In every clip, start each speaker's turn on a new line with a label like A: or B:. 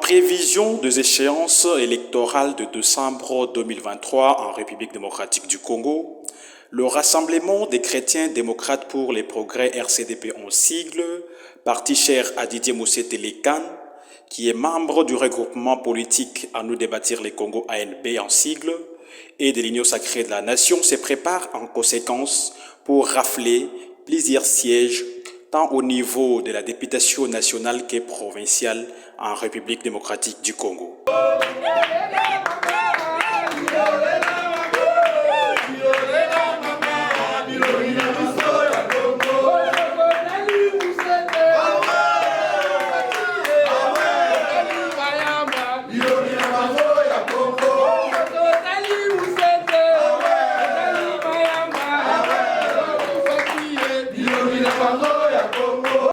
A: prévision des échéances électorales de décembre 2023 en République démocratique du Congo, le Rassemblement des chrétiens démocrates pour les progrès RCDP en sigle, parti cher à Didier Moussé Télécan, qui est membre du regroupement politique à nous débattre les Congo ANB en sigle, et de l'Union sacrée de la nation, se prépare en conséquence pour rafler plusieurs sièges tant au niveau de la députation nationale que provinciale en République démocratique du Congo.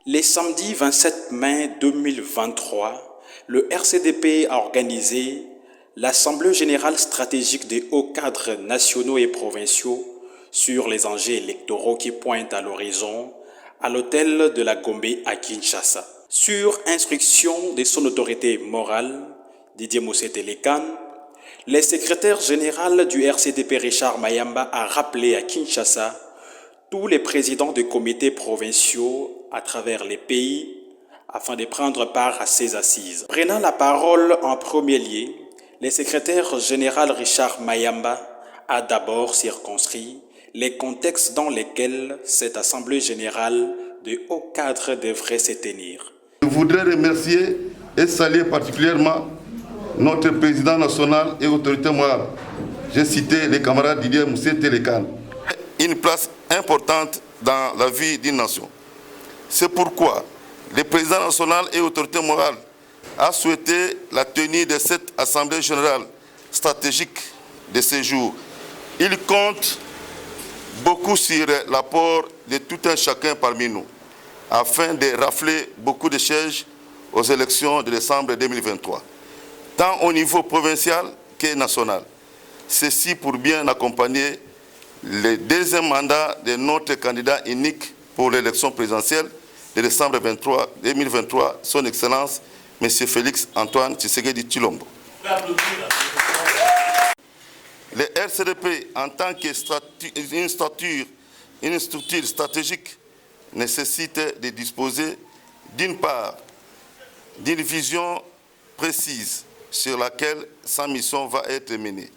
A: Le samedi 27 mai 2023, le RCDP a organisé l'Assemblée générale stratégique des hauts cadres nationaux et provinciaux sur les enjeux électoraux qui pointent à l'horizon à l'hôtel de la Gombe à Kinshasa. Sur instruction de son autorité morale, Didier Moussé Télécan, le secrétaire général du RCDP Richard Mayamba a rappelé à Kinshasa tous les présidents des comités provinciaux à travers les pays afin de prendre part à ces assises. Prenant la parole en premier lieu, le secrétaire général Richard Mayamba a d'abord circonscrit les contextes dans lesquels cette assemblée générale de hauts cadres devrait se tenir.
B: Je voudrais remercier et saluer particulièrement notre président national et autorité morale. J'ai cité les camarades Didier Moussé Télécan. Une place importante dans la vie d'une nation. C'est pourquoi le président national et autorité morale a souhaité la tenue de cette assemblée générale stratégique de ces jours. Il compte beaucoup sur l'apport de tout un chacun parmi nous afin de rafler beaucoup de sièges aux élections de décembre 2023, tant au niveau provincial que national. Ceci pour bien accompagner le deuxième mandat de notre candidat unique pour l'élection présidentielle de décembre 2023, son Excellence, M. Félix Antoine Tshisekedi Tshilombo. Le RCDP, en tant qu'une structure stratégique, nécessite de disposer d'une part d'une vision précise sur laquelle sa mission va être menée.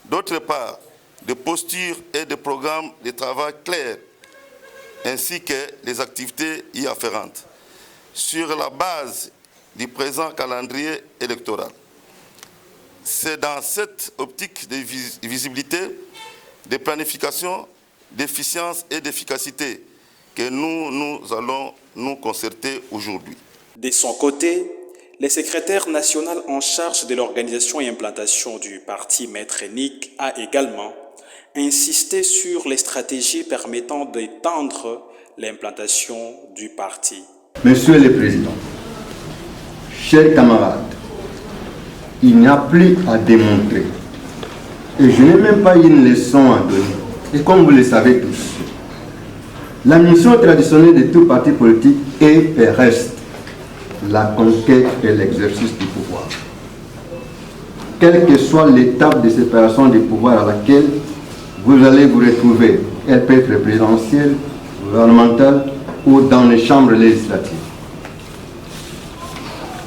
B: D'autre part, de postures et de programmes de travail clairs, ainsi que les activités y afférentes, sur la base du présent calendrier électoral. C'est dans cette optique de visibilité, de planification, d'efficience et d'efficacité que nous allons nous concerter aujourd'hui.
A: De son côté, le secrétaire national en charge de l'organisation et implantation du parti Maître Nick a également insisté sur les stratégies permettant d'étendre l'implantation du parti.
C: Monsieur le Président, chers camarades, il n'y a plus à démontrer. Et je n'ai même pas une leçon à donner. Et comme vous le savez tous, la mission traditionnelle de tout parti politique est et reste la conquête et l'exercice du pouvoir. Quelle que soit l'étape de séparation des pouvoirs à laquelle vous allez vous retrouver, elle peut être présidentielle, gouvernementale ou dans les chambres législatives.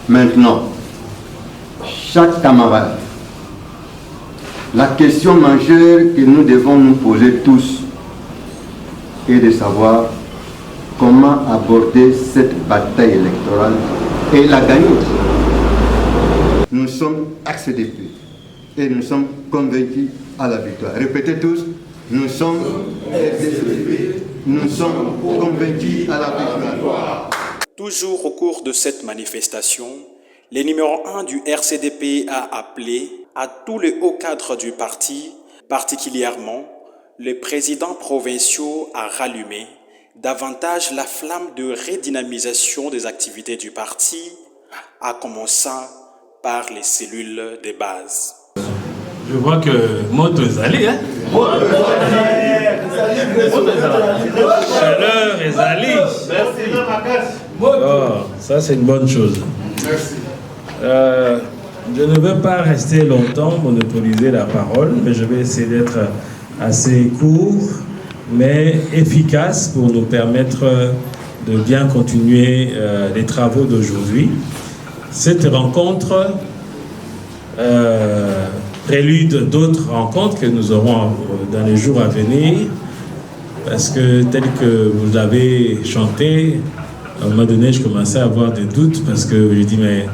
C: Maintenant, chaque camarade, la question majeure que nous devons nous poser tous est de savoir comment aborder cette bataille électorale et la gagner. Nous sommes RCDP et nous sommes convaincus à la victoire. Répétez tous, nous sommes RCDP, nous sommes convaincus à la victoire.
A: Toujours au cours de cette manifestation, le numéro 1 du RCDP a appelé à tous les hauts cadres du parti, particulièrement les présidents provinciaux, à rallumer davantage la flamme de redynamisation des activités du parti, à commencer par les cellules de base.
D: Je vois que Moto est allé, hein? Chaleur est allé.
E: Merci.
D: Oh, ça c'est une bonne chose.
E: Merci.
D: Je ne veux pas rester longtemps, monopoliser la parole, mais je vais essayer d'être assez court, mais efficace pour nous permettre de bien continuer les travaux d'aujourd'hui. Cette rencontre prélude d'autres rencontres que nous aurons dans les jours à venir, parce que tel que vous l'avez chanté, à un moment donné, je commençais à avoir des doutes, parce que je dis, mais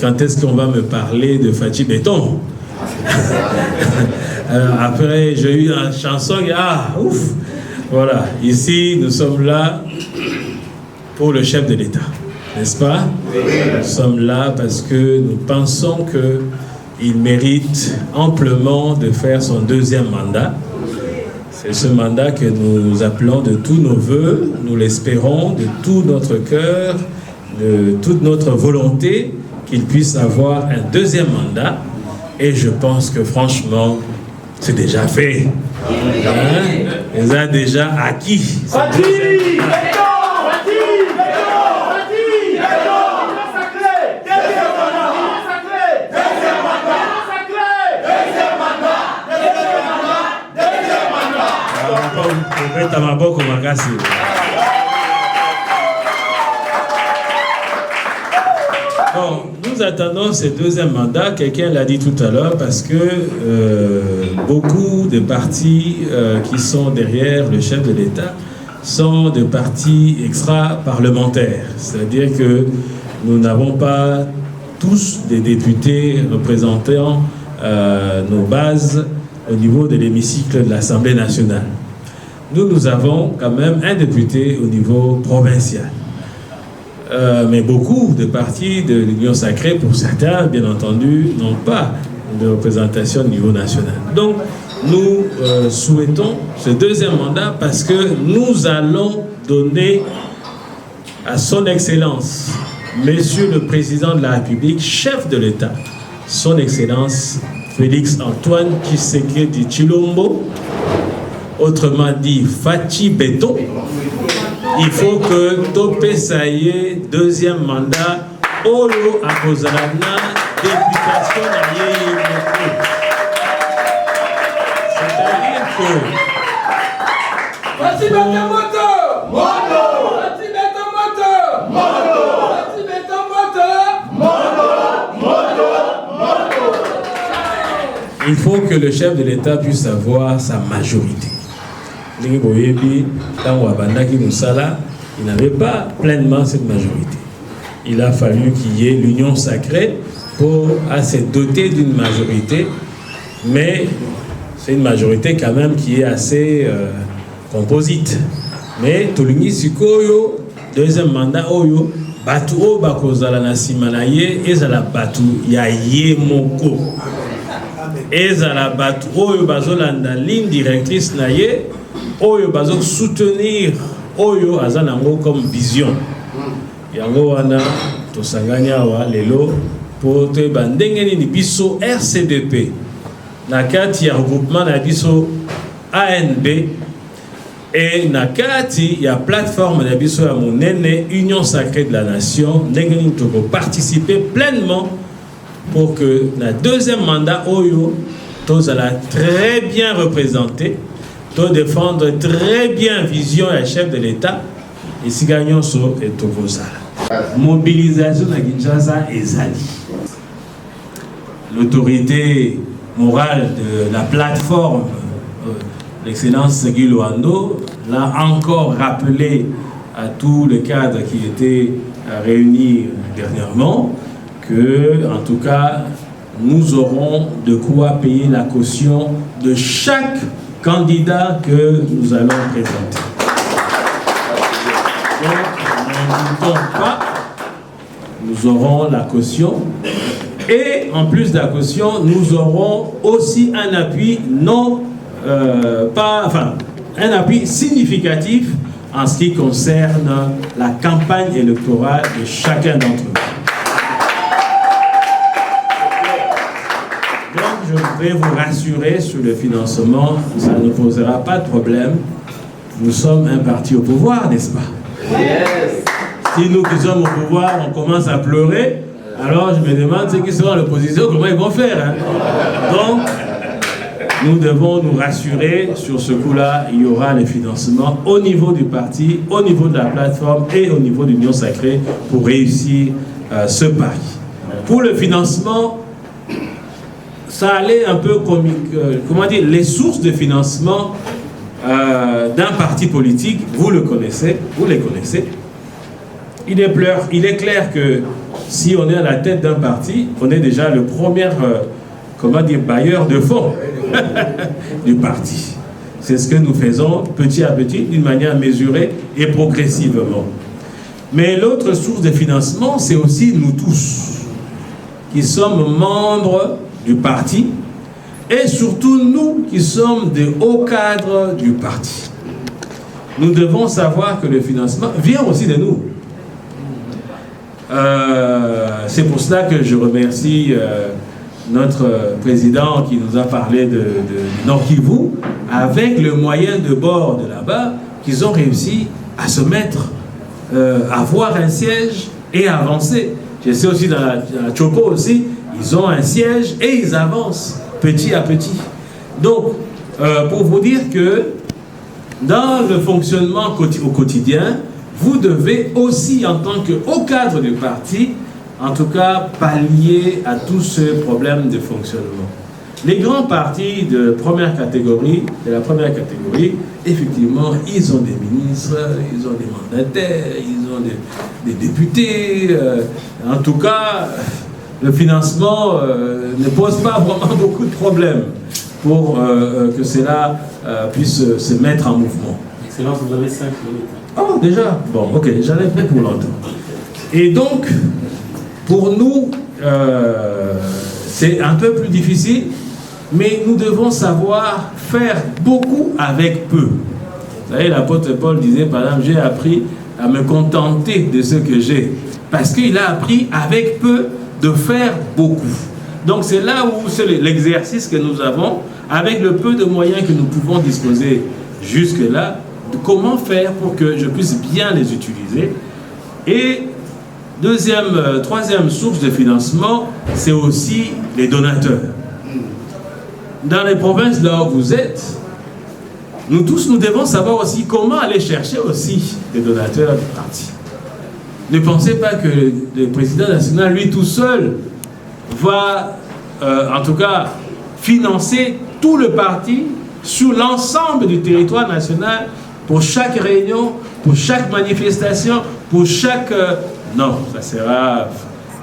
D: quand est-ce qu'on va me parler de Fatih Béton? Après, j'ai eu une chanson, ouf! Voilà, ici, nous sommes là pour le chef de l'État, n'est-ce pas? Nous sommes là parce que nous pensons qu'il mérite amplement de faire son deuxième mandat. C'est ce mandat que nous appelons de tous nos voeux, nous l'espérons de tout notre cœur, de toute notre volonté, qu'il puisse avoir un deuxième mandat. Et je pense que franchement, c'est déjà fait. Hein? Il a déjà acquis. Bon, nous attendons ce deuxième mandat, quelqu'un l'a dit tout à l'heure, parce que beaucoup de partis qui sont derrière le chef de l'État sont des partis extra-parlementaires. C'est-à-dire que nous n'avons pas tous des députés représentant nos bases au niveau de l'hémicycle de l'Assemblée nationale. Nous avons quand même un député au niveau provincial. Mais beaucoup de partis de l'Union sacrée, pour certains, bien entendu, n'ont pas de représentation au niveau national. Donc, nous souhaitons ce deuxième mandat parce que nous allons donner à son Excellence, Monsieur le Président de la République, chef de l'État, son Excellence Félix Antoine Tshisekedi Tshilombo, autrement dit Fatih Béton. Il faut que Topé Saye, deuxième mandat, Olo Akozalana, députation à Yéyémoko. C'est-à-dire que.
E: Fatih Béton moto! Moto! Fatih Béton moto! Moto! Fatih Béton moto! Moto! Moto! Moto!
D: Il faut que le chef de l'État puisse avoir sa majorité. Il n'avait pas pleinement cette majorité. Il a fallu qu'il y ait l'union sacrée pour se doter d'une majorité, mais c'est une majorité quand même qui est assez composite. Mais Tolungi Sikoyo, deuxième mandat, Oyo, Batu O Bakozala Nasimanaye, Ezala Batu Yaye Moko. Ezala Batu Oyo Bazolanda, ligne directrice Naye. Oyo bazo soutenir Oyo azanango comme vision. Yango wana tosanganya wa lelo pour te bandengeni ni biso RCDP. Nakati ya regroupement na biso ANB et nakati ya plateforme na biso ya monene Union sacrée de la nation ndengeni toko participer pleinement pour que na deuxième mandat Oyo tozala très bien représenté. De défendre très bien vision et chef de l'État et si gagnons so et Tokozala. Mobilisation à Kinshasa et Zali. L'autorité morale de la plateforme, l'excellence Guy Loando, l'a encore rappelé à tous les cadres qui étaient réunis dernièrement que, en tout cas, nous aurons de quoi payer la caution de chaque candidat que nous allons présenter. Donc, n'en doutons pas, nous aurons la caution et en plus de la caution, nous aurons aussi un appui un appui significatif en ce qui concerne la campagne électorale de chacun d'entre nous. Je voudrais vous rassurer sur le financement, ça ne posera pas de problème. Nous sommes un parti au pouvoir, n'est-ce pas? Yes. Si nous qui sommes au pouvoir, on commence à pleurer, Alors je me demande ceux qui seront à l'opposition, comment ils vont faire. Hein? Donc, nous devons nous rassurer sur ce coup-là, il y aura les financements au niveau du parti, au niveau de la plateforme et au niveau de l'Union Sacrée pour réussir ce pari. Pour le financement, ça allait un peu comme, comment dire, les sources de financement d'un parti politique, vous les connaissez. Il est clair que si on est à la tête d'un parti, on est déjà le premier, bailleur de fonds du parti. C'est ce que nous faisons petit à petit, d'une manière mesurée et progressivement. Mais l'autre source de financement, c'est aussi nous tous, qui sommes membres du parti, et surtout nous qui sommes des hauts cadres du parti. Nous devons savoir que le financement vient aussi de nous. C'est pour cela que je remercie notre président qui nous a parlé de Nord Kivu, avec le moyen de bord de là-bas, qu'ils ont réussi à se mettre, à avoir un siège et à avancer. Je sais aussi dans la Chopo aussi, ils ont un siège et ils avancent petit à petit. Donc, pour vous dire que dans le fonctionnement au quotidien, vous devez aussi, en tant que haut cadre du parti, en tout cas, pallier à tous ces problèmes de fonctionnement. Les grands partis de première catégorie, effectivement, ils ont des ministres, ils ont des mandataires, ils ont des députés. En tout cas, le financement ne pose pas vraiment beaucoup de problèmes pour que cela puisse se mettre en mouvement.
F: Excellence, vous avez 5 minutes.
D: Oh, déjà? Bon, ok, j'en ai fait pour longtemps. Et donc, pour nous, c'est un peu plus difficile, mais nous devons savoir faire beaucoup avec peu. Vous savez, l'apôtre Paul disait, par exemple, j'ai appris à me contenter de ce que j'ai, parce qu'il a appris avec peu de faire beaucoup. Donc c'est là où c'est l'exercice que nous avons, avec le peu de moyens que nous pouvons disposer jusque-là, de comment faire pour que je puisse bien les utiliser. Et troisième source de financement, c'est aussi les donateurs. Dans les provinces là où vous êtes, nous tous, nous devons savoir aussi comment aller chercher aussi des donateurs du parti. Ne pensez pas que le président national, lui tout seul, va, en tout cas, financer tout le parti sur l'ensemble du territoire national, pour chaque réunion, pour chaque manifestation, pour chaque... non, ça sera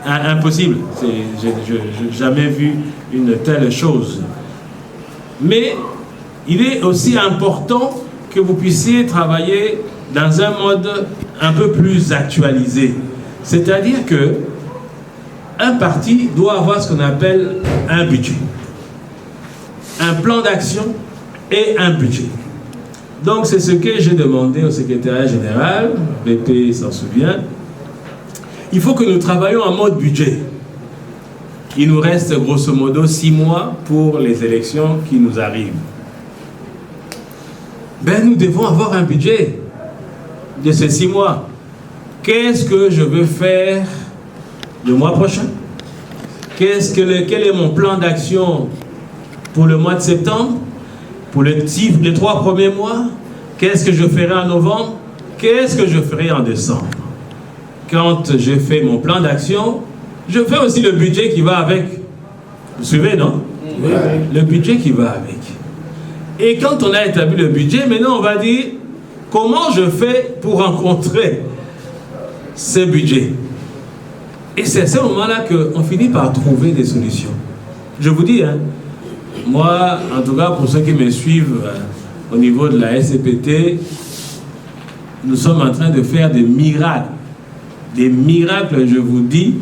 D: impossible. Je n'ai jamais vu une telle chose. Mais il est aussi important que vous puissiez travailler dans un mode un peu plus actualisé. C'est-à-dire que un parti doit avoir ce qu'on appelle un budget, un plan d'action et un budget. Donc c'est ce que j'ai demandé au secrétariat général, BP s'en souvient. Il faut que nous travaillions en mode budget. Il nous reste grosso modo 6 mois pour les élections qui nous arrivent. Ben, nous devons avoir un budget de ces 6 mois. Qu'est-ce que je veux faire le mois prochain? Quel est mon plan d'action pour le mois de septembre? Pour les 3 premiers mois? Qu'est-ce que je ferai en novembre? Qu'est-ce que je ferai en décembre? Quand je fais mon plan d'action, je fais aussi le budget qui va avec. Vous suivez, non? Oui. Le budget qui va avec. Et quand on a établi le budget, maintenant on va dire comment je fais pour rencontrer ce budget. Et c'est à ce moment-là qu'on finit par trouver des solutions. Je vous dis, hein, moi, en tout cas pour ceux qui me suivent au niveau de la SCPT, nous sommes en train de faire des miracles. Des miracles, je vous dis.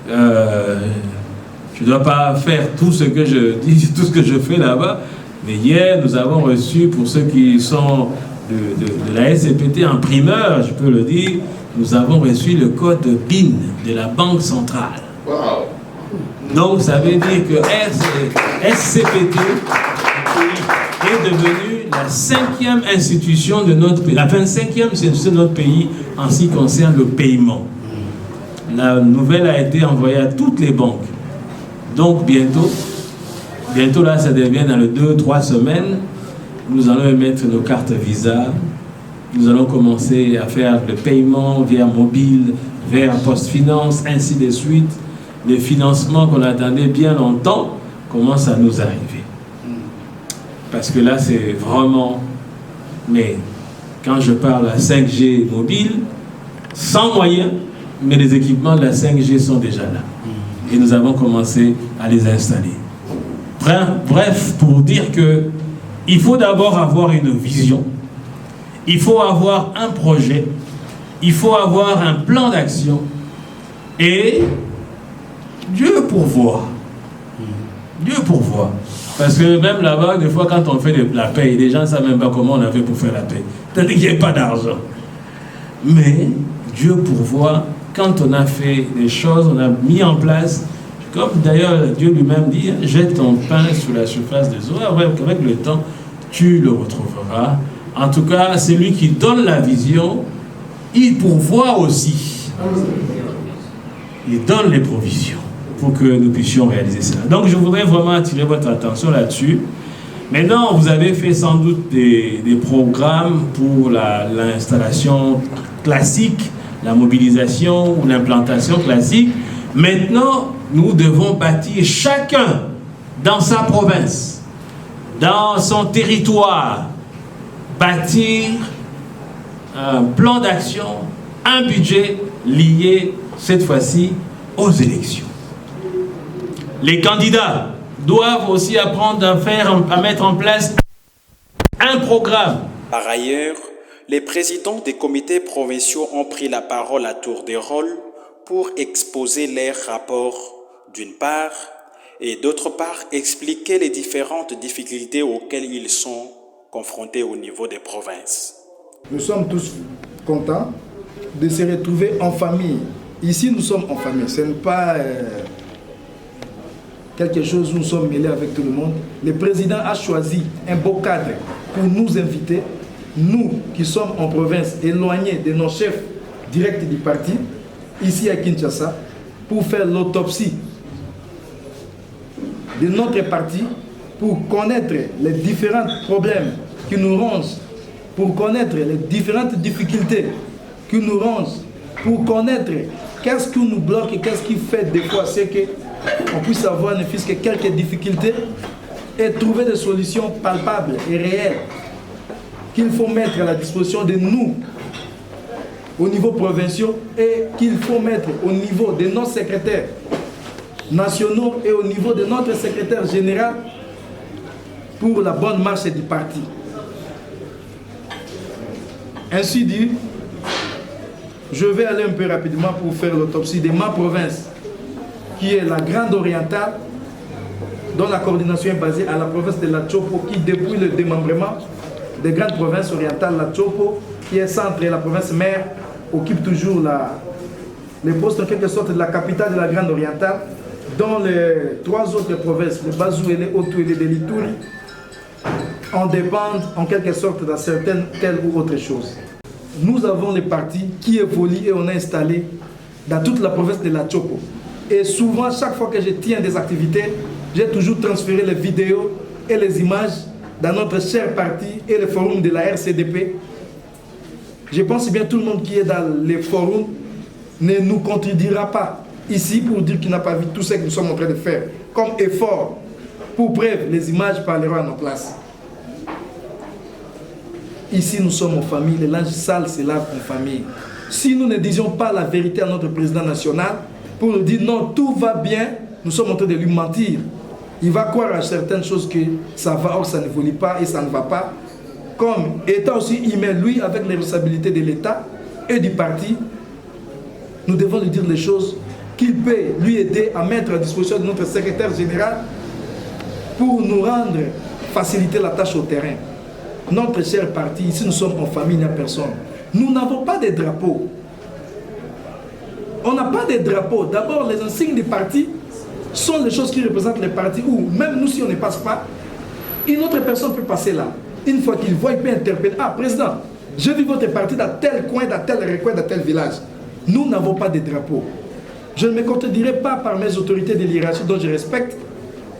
D: Je ne dois pas faire tout ce que je dis, tout ce que je fais là-bas. Mais hier, nous avons reçu, pour ceux qui sont de la SCPT en primeur, je peux le dire, nous avons reçu le code BIN de la Banque centrale. Wow. Donc, ça veut dire que SCPT est devenue la 5e institution de notre pays, la 25e institution de notre pays en ce qui concerne le paiement. La nouvelle a été envoyée à toutes les banques. Donc bientôt là, ça devient dans les 2-3 semaines, nous allons émettre nos cartes Visa. Nous allons commencer à faire le paiement via mobile, vers PostFinance, ainsi de suite. Les financements qu'on attendait bien longtemps commencent à nous arriver. Parce que là, c'est vraiment... Mais quand je parle à 5G mobile, sans moyens, mais les équipements de la 5G sont déjà là. Et nous avons commencé à les installer. Bref, pour dire que il faut d'abord avoir une vision, il faut avoir un projet, il faut avoir un plan d'action et Dieu pourvoit. Dieu pourvoit. Parce que même là-bas, des fois, quand on fait la paye, les gens ne savent même pas comment on a fait pour faire la paye. C'est-à-dire qu'il n'y a pas d'argent. Mais Dieu pourvoit. Quand on a fait des choses, on a mis en place, comme d'ailleurs Dieu lui-même dit, jette ton pain sur la surface des eaux, avec le temps, tu le retrouveras. En tout cas, c'est lui qui donne la vision, il pourvoit aussi. Il donne les provisions pour que nous puissions réaliser cela. Donc je voudrais vraiment attirer votre attention là-dessus. Maintenant, vous avez fait sans doute des programmes pour l'installation classique, la mobilisation ou l'implantation classique. Maintenant, nous devons bâtir chacun dans sa province, dans son territoire, bâtir un plan d'action, un budget lié cette fois-ci aux élections. Les candidats doivent aussi apprendre à mettre en place un programme.
A: Par ailleurs, les présidents des comités provinciaux ont pris la parole à tour de rôle pour exposer leurs rapports d'une part et d'autre part expliquer les différentes difficultés auxquelles ils sont confrontés au niveau des provinces.
G: Nous sommes tous contents de se retrouver en famille. Ici, nous sommes en famille. Ce n'est pas quelque chose où nous sommes mêlés avec tout le monde. Le président a choisi un beau cadre pour nous inviter, nous qui sommes en province, éloignés de nos chefs directs du parti, ici à Kinshasa, pour faire l'autopsie de notre parti, pour connaître les différents problèmes qui nous rongent, pour connaître les différentes difficultés qui nous rongent, pour connaître qu'est-ce qui nous bloque et qu'est-ce qui fait des fois, c'est qu'on puisse avoir ne fût-ce que quelques difficultés et trouver des solutions palpables et réelles qu'il faut mettre à la disposition de nous au niveau provincial et qu'il faut mettre au niveau de nos secrétaires nationaux et au niveau de notre secrétaire général pour la bonne marche du parti. Ainsi dit, je vais aller un peu rapidement pour faire l'autopsie de ma province, qui est la Grande Orientale, dont la coordination est basée à la province de la Chopo, qui depuis le démembrement des grandes provinces orientales, la Chopo, qui est centre et la province mère, occupe toujours les postes en quelque sorte de la capitale de la Grande Orientale, dont les trois autres provinces, le Bazou et les Otu et les Delitouri, en dépendent en quelque sorte dans certaines telles ou autres choses. Nous avons les partis qui évoluent et on a installé dans toute la province de la Chopo. Et souvent, chaque fois que je tiens des activités, j'ai toujours transféré les vidéos et les images dans notre cher parti et le forum de la RCDP. Je pense bien tout le monde qui est dans les forums ne nous contredira pas ici pour dire qu'il n'a pas vu tout ce que nous sommes en train de faire comme effort. Pour preuve, les images parleront à nos places. Ici, nous sommes en famille. Le linge sale se lave en famille. Si nous ne disions pas la vérité à notre président national, pour lui dire non, tout va bien, nous sommes en train de lui mentir. Il va croire à certaines choses que ça va ou ça n'évolue pas et ça ne va pas. Comme étant aussi humain, lui, avec les responsabilités de l'État et du parti, nous devons lui dire les choses qu'il peut lui aider à mettre à disposition de notre secrétaire général pour nous rendre, faciliter la tâche au terrain. Notre cher parti, ici nous sommes en famille, il n'y a personne. Nous n'avons pas de drapeau. On n'a pas de drapeau. D'abord, les insignes des partis sont les choses qui représentent les partis où, même nous, si on ne passe pas, une autre personne peut passer là. Une fois qu'il voit, il peut interpeller. Ah, président, je vis votre parti dans tel coin, dans tel recoin, dans tel village. Nous n'avons pas de drapeau. je ne me contredirai pas par mes autorités de l'hiérarchie dont je respecte.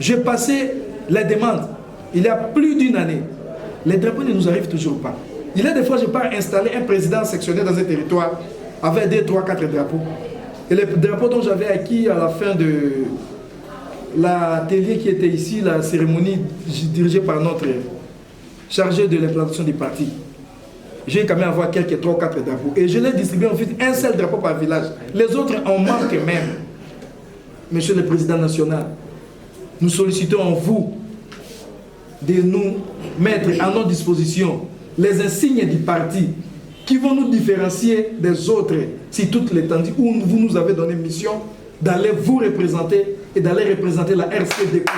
G: J'ai passé les demandes il y a plus d'une année. Les drapeaux ne nous arrivent toujours pas. Il y a des fois, je pars installer un président sectionnaire dans un territoire avec 2, 3, 4 drapeaux. Et les drapeaux dont j'avais acquis à la fin de l'atelier qui était ici, la cérémonie dirigée par notre chargé de l'implantation du parti, j'ai quand même avoir quelques 3 ou 4 drapeaux. Et je l'ai distribué en fait un seul drapeau par village. Les autres en manquent même. Monsieur le Président national, nous sollicitons vous de nous mettre à notre disposition les insignes du parti qui vont nous différencier des autres si toute l'étendue où vous nous avez donné mission d'aller vous représenter et d'aller représenter la RCDP.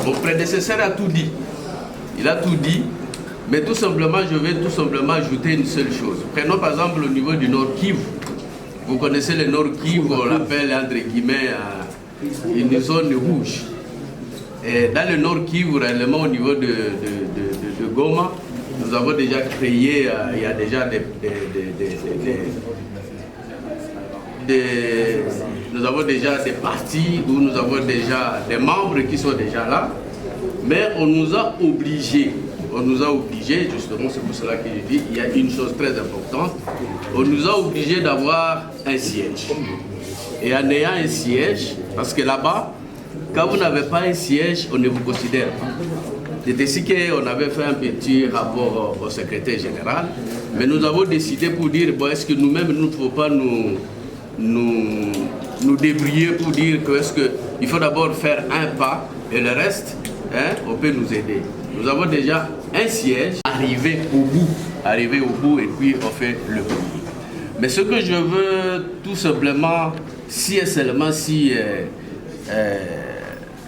H: Mon prédécesseur a tout dit. Il a tout dit, mais tout simplement, je vais tout simplement ajouter une seule chose. Prenons par exemple le niveau du Nord Kivu. Vous connaissez le Nord Kivu, on l'appelle entre guillemets une zone rouge. Et dans le Nord Kivu, réellement au niveau de Goma, nous avons déjà créé, il y a déjà nous avons déjà des partis où nous avons déjà des membres qui sont déjà là, mais on nous a obligés, justement c'est pour cela que je dis, il y a une chose très importante, on nous a obligés d'avoir un siège. Et en ayant un siège, parce que là-bas, quand vous n'avez pas un siège, on ne vous considère pas. C'est ainsi qu'on avait fait un petit rapport au secrétaire général, mais nous avons décidé pour dire, bon, est-ce que nous-mêmes, nous ne pouvons pas nous débrouiller pour dire qu'il faut d'abord faire un pas et le reste, on peut nous aider. Nous avons déjà un siège, arriver au bout et puis on fait le premier. Mais ce que je veux tout simplement, si et seulement si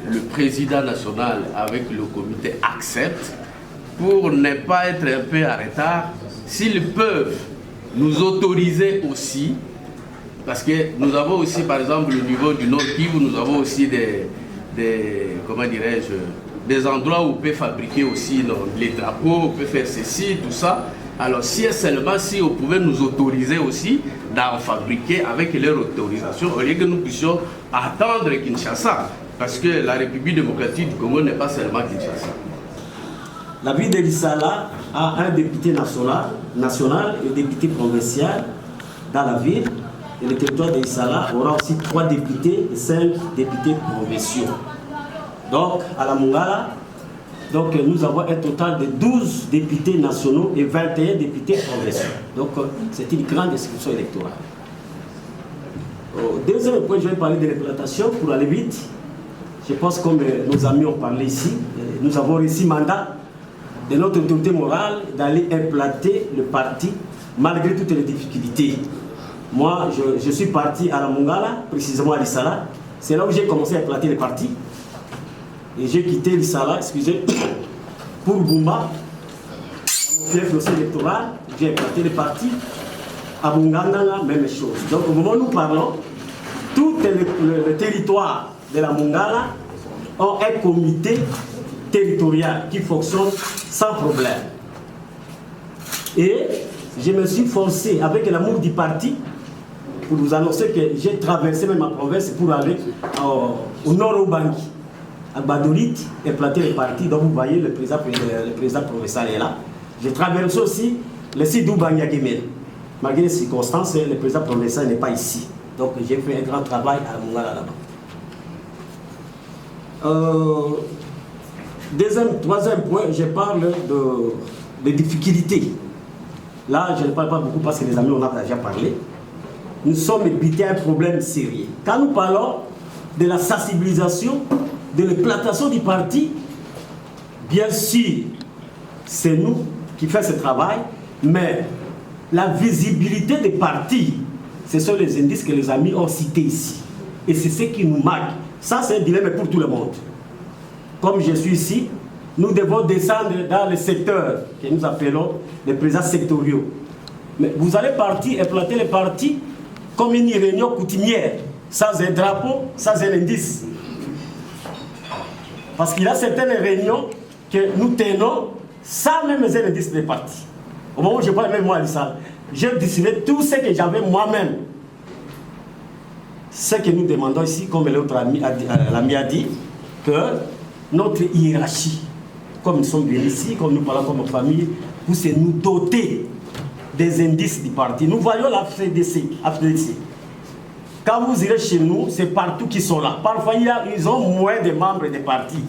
H: le président national avec le comité accepte, pour ne pas être un peu en retard, s'ils peuvent nous autoriser aussi, parce que nous avons aussi par exemple au niveau du Nord Kivu, nous avons aussi comment dirais-je, des endroits où on peut fabriquer aussi les drapeaux, on peut faire ceci, tout ça. Alors si et seulement si on pouvait nous autoriser aussi d'en fabriquer avec leur autorisation, au lieu que nous puissions attendre Kinshasa, parce que la République démocratique du Congo n'est pas seulement Kinshasa.
F: La ville de Lissala a un député national et un député provincial dans la ville. Et le territoire de Lissala aura aussi 3 députés et 5 députés provinciaux. Donc, à la Mongala, nous avons un total de 12 députés nationaux et 21 députés provinciaux. Donc, c'est une grande inscription électorale. Au deuxième point, je vais parler de l'implantation pour aller vite. Je pense que comme nos amis ont parlé ici, nous avons reçu mandat de notre autorité morale d'aller implanter le parti malgré toutes les difficultés. Moi, je suis parti à la Mongala, précisément à Lissala. C'est là où j'ai commencé à implanter le parti. Et j'ai quitté Lissala, pour Bumba, dans mon fief aussi électoral. J'ai implanté le parti. À Bungandanga, même chose. Donc au moment où nous parlons, tout le territoire de la Mongala ont un comité territorial qui fonctionne sans problème. Et je me suis forcé, avec l'amour du parti, pour vous annoncer que j'ai traversé même ma province pour aller au nord au Bangui, à Badolit, et planter le parti. Donc vous voyez, le président provincial est là. J'ai traversé aussi le site d'Oubangi à Guémel. Malgré les circonstances, le président provincial n'est pas ici. Donc j'ai fait un grand travail à la Mongala là-bas. Troisième point, je parle de difficultés. Là, je ne parle pas beaucoup parce que les amis en ont déjà parlé. Nous sommes habités à un problème sérieux. Quand nous parlons de la sensibilisation, de l'implantation du parti, bien sûr, c'est nous qui faisons ce travail, mais la visibilité des partis, ce sont les indices que les amis ont cités ici. Et c'est ce qui nous manque. Ça, c'est un dilemme pour tout le monde. Comme je suis ici, nous devons descendre dans le secteur que nous appelons les présidents sectoriaux. Mais vous allez partir et planter les partis comme une réunion coutumière, sans un drapeau, sans un indice. Parce qu'il y a certaines réunions que nous tenons sans même un indice des partis. Au moment où je parle, même moi à l'ISAL, j'ai dessiné tout ce que j'avais moi-même. Ce que nous demandons ici, comme l'autre l'ami a dit, que notre hiérarchie, comme nous sommes venus ici, comme nous parlons comme famille, puisse nous doter des indices du parti. Nous voyons la FDC. Quand vous irez chez nous, c'est partout qu'ils sont là. Parfois, ils ont moins de membres des partis.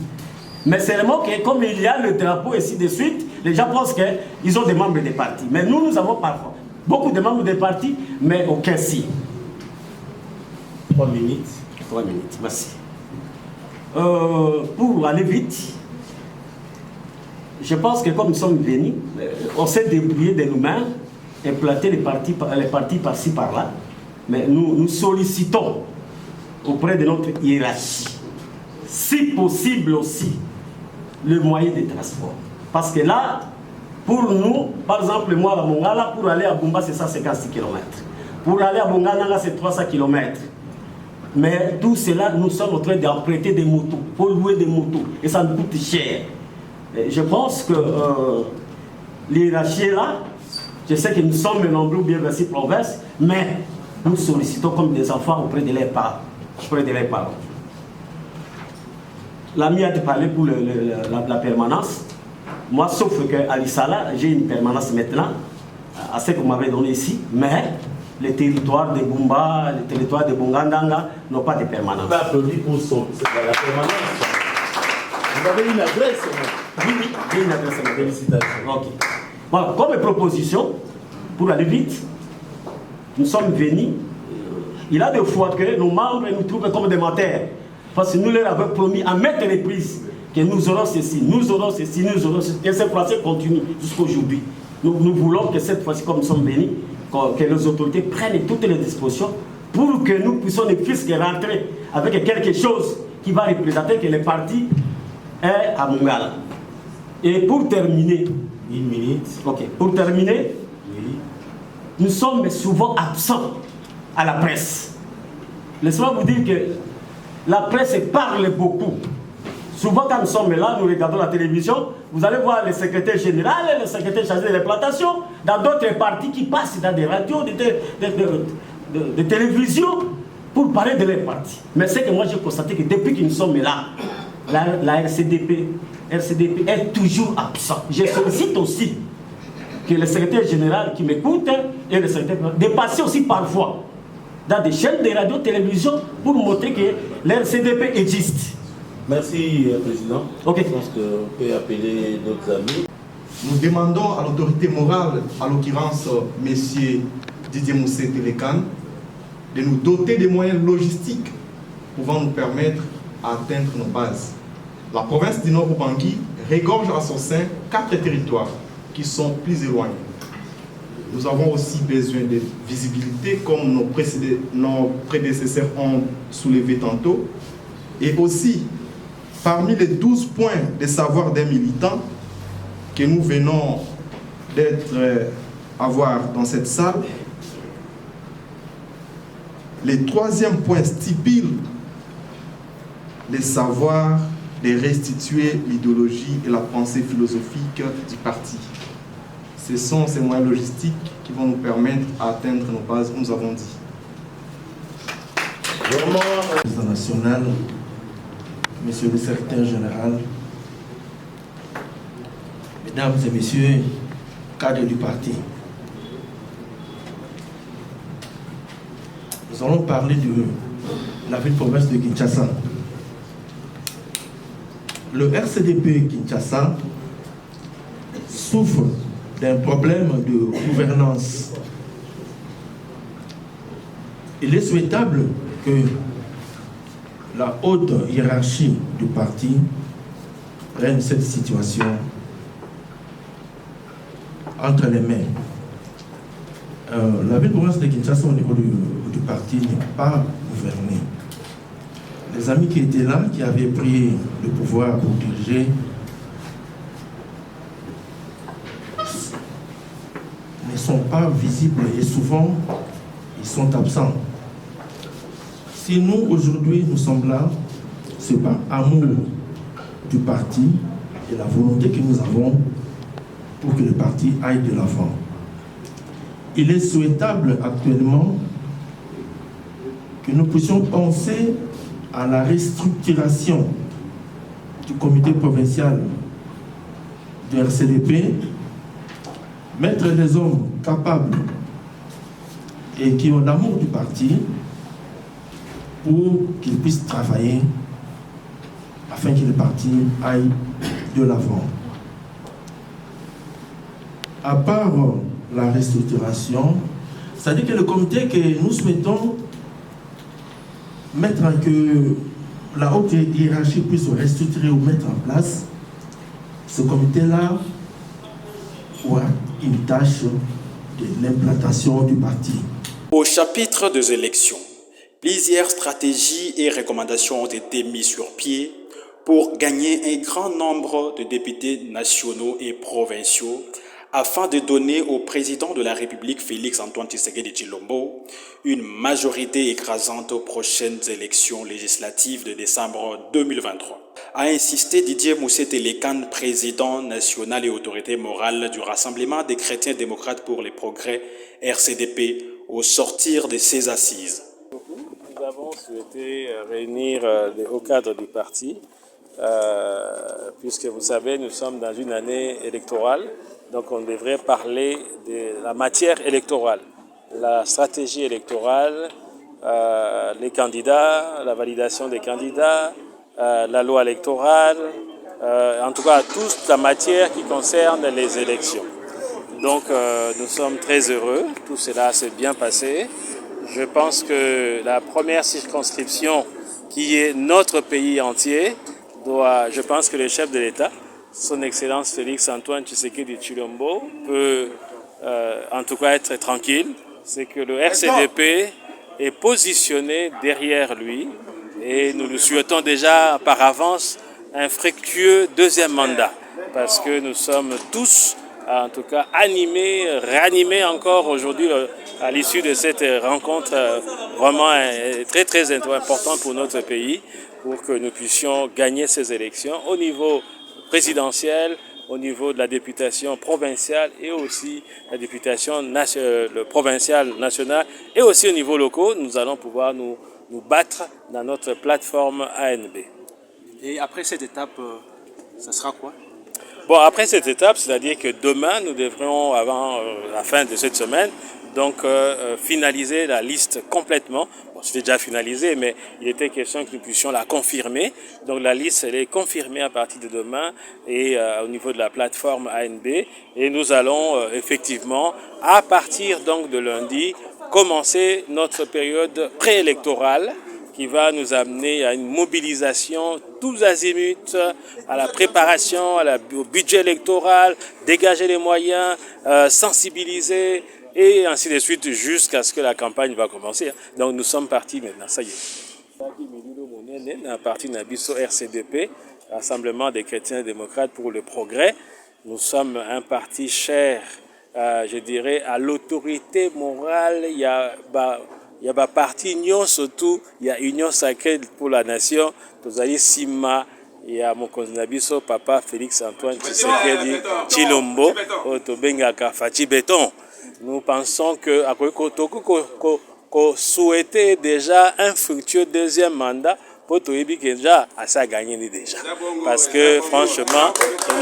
F: Mais c'est vraiment que comme il y a le drapeau ainsi de suite, les gens pensent qu'ils ont des membres des partis. Mais nous avons parfois beaucoup de membres des partis, mais aucun signe.
D: 3 minutes.
F: 3 minutes, merci. Pour aller vite, je pense que comme nous sommes venus, on s'est débrouillé de nous-mêmes, implanter les partis par-ci, par-là. Mais nous sollicitons auprès de notre hiérarchie, si possible aussi, le moyen de transport. Parce que là, pour nous, par exemple, moi à Mongala, pour aller à Bumba, c'est 156 km. Pour aller à Bongana, c'est 300 km. Mais tout cela, nous sommes en train d'emprunter des motos. Il faut louer des motos. Et ça nous coûte cher. Et je pense que l'hiérarchie est là. Je sais que nous sommes nombreux bien versés province, mais nous sollicitons comme des enfants auprès de leurs parents. L'ami a parlé pour la permanence. Moi, sauf qu'à l'Issala, j'ai une permanence maintenant, à ce que vous m'avez donné ici, mais les territoires de Bumba, les territoires de Bongandanga n'ont pas de permanence.
D: Pas applaudi pour la permanence. Vous avez une adresse?
F: Oui, j'ai une adresse.
D: Félicitations.
F: Ok. Voilà, comme proposition, pour aller vite, nous sommes venus. Il a des fois que nos membres nous trouvent comme des menteurs. Parce que nous leur avons promis à maintes reprises que nous aurons ceci, nous aurons ceci, nous aurons ceci. Et cette fois-ci continue jusqu'à aujourd'hui. Nous voulons que cette fois-ci, comme nous sommes venus, que les autorités prennent toutes les dispositions pour que nous puissions ne plus que rentrer avec quelque chose qui va représenter que le parti est à Mongala. Et pour terminer,
D: 1 minute.
F: ok, pour terminer,
D: Oui.
F: nous sommes souvent absents à la presse. Laissez-moi vous dire que la presse parle beaucoup. Souvent quand nous sommes là, nous regardons la télévision, vous allez voir le secrétaire général et le secrétaire chargé de l'implantation dans d'autres partis qui passent dans des radios, de télévision pour parler de leur parti. Mais c'est que moi j'ai constaté que depuis que nous sommes là, la RCDP est toujours absent. Je sollicite aussi que le secrétaire général qui m'écoute et le secrétaire de passer aussi parfois dans des chaînes de radio-télévision pour montrer que la RCDP existe.
D: Merci, Président.
F: Ok.
D: Je pense qu'on peut appeler d'autres amis.
I: Nous demandons à l'autorité morale, à l'occurrence M. Didier Moussé Télécan, de nous doter des moyens logistiques pouvant nous permettre d'atteindre nos bases. La province du Nord-Ubangui regorge à son sein 4 territoires qui sont plus éloignés. Nous avons aussi besoin de visibilité, comme nos prédécesseurs ont soulevé tantôt, et aussi parmi les 12 points de savoir des militants que nous venons avoir dans cette salle, le 3e point stipule les savoirs de restituer l'idéologie et la pensée philosophique du parti. Ce sont ces moyens logistiques qui vont nous permettre d'atteindre nos bases, nous avons dit.
D: Vraiment,
J: Président national, Monsieur le secrétaire général, Mesdames et Messieurs, cadres du parti, nous allons parler de la ville-province de Kinshasa. Le RCDP Kinshasa souffre d'un problème de gouvernance. Il est souhaitable que la haute hiérarchie du parti prenne cette situation entre les mains. La ville-province de Kinshasa au niveau du parti n'est pas gouvernée. Les amis qui étaient là, qui avaient pris le pouvoir pour diriger, ne sont pas visibles et souvent ils sont absents. Si nous aujourd'hui nous sommes là, c'est par amour du parti et la volonté que nous avons pour que le parti aille de l'avant. il est souhaitable actuellement que nous puissions penser à la restructuration du comité provincial du RCDP, mettre des hommes capables et qui ont l'amour du parti pour qu'ils puissent travailler afin que le parti aille de l'avant. À part la restructuration, c'est-à-dire que le comité que nous souhaitons mettre que la haute hiérarchie puisse se restructurer ou mettre en place, ce comité-là aura une tâche de l'implantation du parti.
A: Au chapitre des élections, plusieurs stratégies et recommandations ont été mises sur pied pour gagner un grand nombre de députés nationaux et provinciaux afin de donner au président de la République, Félix-Antoine Tshisekedi Tshilombo, une majorité écrasante aux prochaines élections législatives de décembre 2023. A insisté Didier Mousset-Télékan, président national et autorité morale du Rassemblement des chrétiens démocrates pour les progrès, RCDP, au sortir de ses assises.
K: Nous avons souhaité réunir les hauts cadres du parti, puisque vous savez, nous sommes dans une année électorale. Donc on devrait parler de la matière électorale, la stratégie électorale, les candidats, la validation des candidats, la loi électorale, en tout cas toute la matière qui concerne les élections. Donc nous sommes très heureux, tout cela s'est bien passé. Je pense que la première circonscription qui est notre pays entier, je pense que le chef de l'État, son Excellence Félix-Antoine Tshisekedi Tshilombo, peut en tout cas être tranquille. C'est que le RCDP est positionné derrière lui et nous lui souhaitons déjà par avance un fructueux deuxième mandat parce que nous sommes tous en tout cas animés, réanimés encore aujourd'hui à l'issue de cette rencontre vraiment très très importante pour notre pays pour que nous puissions gagner ces élections au niveau présidentielle, au niveau de la députation provinciale et aussi la députation provinciale nationale et aussi au niveau local, nous allons pouvoir nous battre dans notre plateforme ANB.
A: Et après cette étape, ça sera quoi?
K: Bon, après cette étape, c'est-à-dire que demain, nous devrons, avant la fin de cette semaine, donc finaliser la liste complètement. Bon, c'était déjà finalisé, mais il était question que nous puissions la confirmer. Donc la liste, elle est confirmée à partir de demain et au niveau de la plateforme ANB. Et nous allons effectivement, à partir donc de lundi, commencer notre période préélectorale qui va nous amener à une mobilisation tous azimuts, à la préparation, au budget électoral, dégager les moyens, sensibiliser et ainsi de suite jusqu'à ce que la campagne va commencer. Donc nous sommes partis maintenant, ça y est. À partir de Nabiso RCDP, Rassemblement des chrétiens démocrates pour le progrès, nous sommes un parti cher, je dirais, à l'autorité morale. Il y a parti union surtout, il y a union sacrée pour la nation. Tozali Sima, il y a mon Nabiso papa Félix-Antoine Tshisekedi Tshilombo, Tobengaka Fachi Béton. Nous pensons que souhaiter déjà un fructueux deuxième mandat pour Toyebi Kenja à ça gagner déjà. Parce que franchement,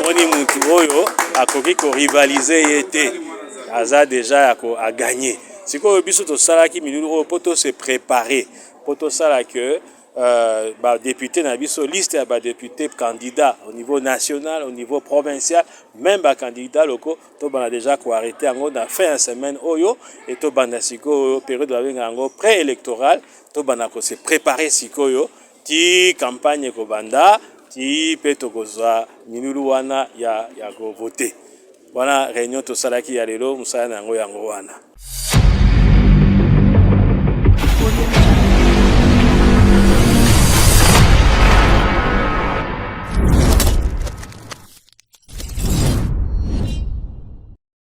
K: Moni Moutuoyo a rivalisé été Aza déjà a gagné. C'est quoi biso to sala ki minulu poto se préparer poto sala que député na biso liste ya député candidat au niveau national, au niveau provincial, même candidat locaux to bana déjà ko arrêter en na fin de semaine oyo et to bana siko période avec ngo préélectoral to bana ko se préparer sikoyo ti campagne ko banda ti peto ko za minulu wana ya ko voter. Voilà réunion to sala ki ya lelo musala nango yango wana.